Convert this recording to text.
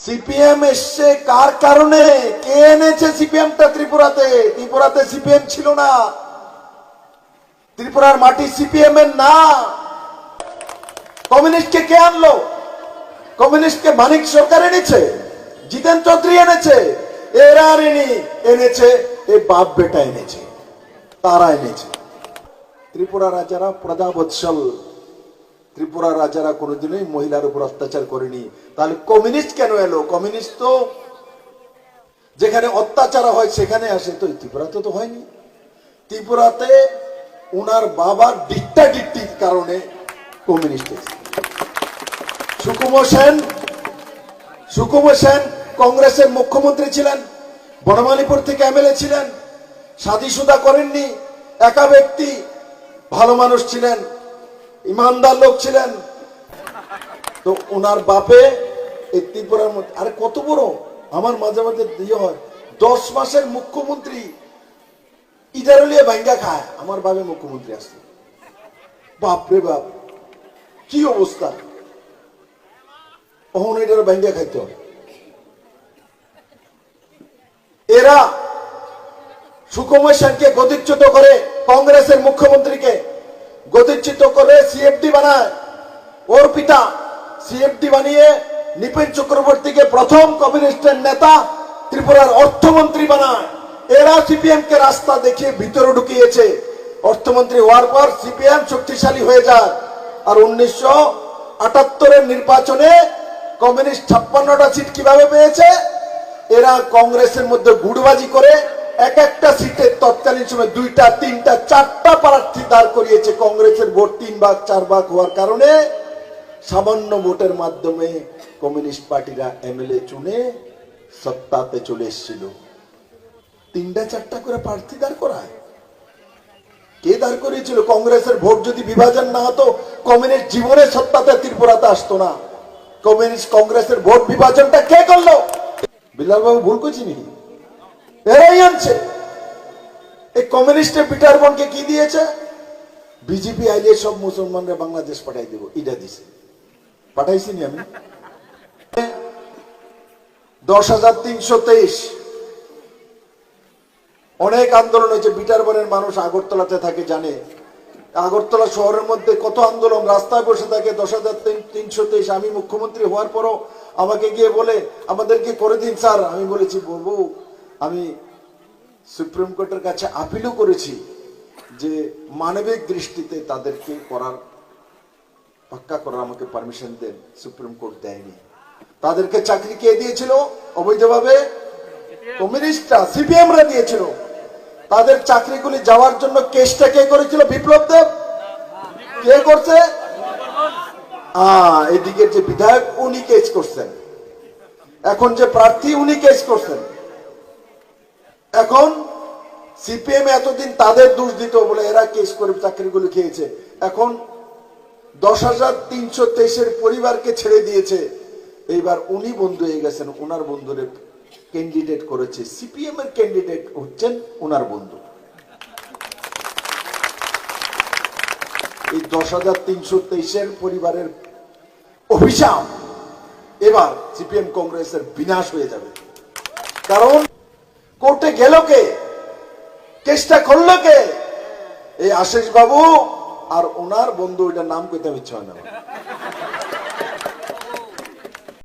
CPM এসছে কার কারণে? কে এনেছে সিপিএমটা ত্রিপুরাতে? ত্রিপুরাতে সিপিএম ছিল না, ত্রিপুরার মাটি সিপিএম এর না। কমিউনিস্টকে কে আনলো? কমিউনিস্টকে মানিক সরকার এনেছে, জিতেন চৌধুরী এনেছে, এরা এনেছে, এই বাপ বেটা এনেছে, তারা এনেছে। ত্রিপুরা রাজারা প্রজাবৎসল, ত্রিপুরা রাজারা কোনোদিনই মহিলার উপর অত্যাচার করেনি। তাহলে কমিউনিস্ট কেন এলো? কমিউনিস্ট তো যেখানে অত্যাচার হয় সেখানে আসে, তো ত্রিপুরাতে তো হয়নি। ত্রিপুরাতে উনার বাবার ডিক্টাডিক্টির কারণে কমিউনিস্ট এসেছে। সুকুমার সেন কংগ্রেসের মুখ্যমন্ত্রী ছিলেন, বনমালীপুর থেকে এমএলএ ছিলেন, শাদীশুদা করেননি, একা ব্যক্তি, ভালো মানুষ ছিলেন, ইমানদার লোক ছিলেন। তো ওনার বাপে এই ত্রিপুরার মধ্যে, আরে কত বড়, আমার মাঝে মাঝে ইয়ে হয়, 10 মাসের মুখ্যমন্ত্রী ইটারলিয়ে ভাঙ্গা খায়, আমার বাপে মুখ্যমন্ত্রী আসছে। বাপরে বাপ, কি অবস্থা! কখন এটার ভাঙ্গা খাইতে হয়। এরা সুকুমার সেনকে গদিচ্যুত করে, কংগ্রেসের মুখ্যমন্ত্রীকে গদিচ্যুত করে সিএফডি বানায়। ওর পিতা সিএফডি বানিয়ে নিপেন চক্রবর্তীকে প্রথম কমিউনিস্টের নেতা, ত্রিপুরার অর্থমন্ত্রী বানায়। এরা সিপিএম কে রাস্তা দেখিয়ে ভিতরে ঢুকিয়েছে। অর্থমন্ত্রী হওয়ার পর সিপিএম শক্তিশালী হয়ে যায়। আর 1978 নির্বাচনে কমিউনিস্ট 56টা সিট কিভাবে পেয়েছে? এরা কংগ্রেসের মধ্যে গুড়বাজি করে এক একটা সিটে তৎকালীন সময় 2টা 3টা 4টা প্রার্থী দাঁড় করিয়েছে। কংগ্রেসের ভোট 3 ভাগ 4 ভাগ হওয়ার কারণে সামান্য ভোটের মাধ্যমে কমিউনিস্ট পার্টিরা এমএলএ চুনে সত্তাতে চলে এসেছিল। 3টা 4টা করে প্রার্থী দাঁড় করায়। কে দাঁড় করিয়েছিল? কংগ্রেসের ভোট যদি বিভাজন না হতো, কমিউনিস্ট জীবনে সত্তাতে ত্রিপুরাতে আসতো না। কংগ্রেসের ভোট বিভাজনটা কে করলো? বিলাল বাবু ভুল করছি নাকি? এরাই আনছে। এই কমিউনিস্টের পিটার বোনকে কি দিয়েছে? বিজেপি আইলে সব মুসলমানরা বাংলাদেশ পাঠাই দেব, এটা দিছে। পাঠাইছি নি আমি? 10,323 অনেক আন্দোলন হয়েছে। বিটার বনের মানুষ আগরতলাতে থাকে, জানে আগরতলা শহরের মধ্যে কত আন্দোলন, রাস্তায় বসে থাকে। 10,323 আমি মুখ্যমন্ত্রী হওয়ার পরও আমাকে গিয়ে বলে আমাদেরকে করে দিন স্যার। আমি বলেছি বাবু, আমি সুপ্রিম কোর্টের কাছে আপিলও করেছি যে মানবিক দৃষ্টিতে তাদেরকে করার পাক্কা করার আমাকে পারমিশন দেন। সুপ্রিম কোর্ট দেয়নি। তাদেরকে চাকরি কে দিয়েছিল অবৈধভাবে? কমিউনিস্টরা, সিপিএমরা দিয়েছিল। তাদের চাকরিগুলি যাওয়ার জন্য কেসটা কে করেছিল? বিপ্লব দেব। কে করছে? এদিকে যে বিধায়ক উনি কেস করছেন, এখন যে প্রার্থী উনি কেস করছেন। এখন সিপিএম এতদিন তাদের দোষ দিত বলে এরা কেস করে চাকরিগুলো খেয়েছে। এখন 10,323 পরিবারকে ছেড়ে দিয়েছে। এইবার উনি বন্ধু হয়ে গেছেন, ওনার বন্ধুরে ক্যান্ডিডেট করেছে। সিপিএম এর ক্যান্ডিডেট হচ্ছেন ওনার বন্ধু। এই 10,323 পরিবারের অভিশাপ এবার সিপিএম কংগ্রেসের বিনাশ হয়ে যাবে। কারণ কোর্টে গেল কে? কেসটা করলো কে? এই আশিস বাবু আর ওনার বন্ধু, এটার নাম কইতে ইচ্ছা হয় না।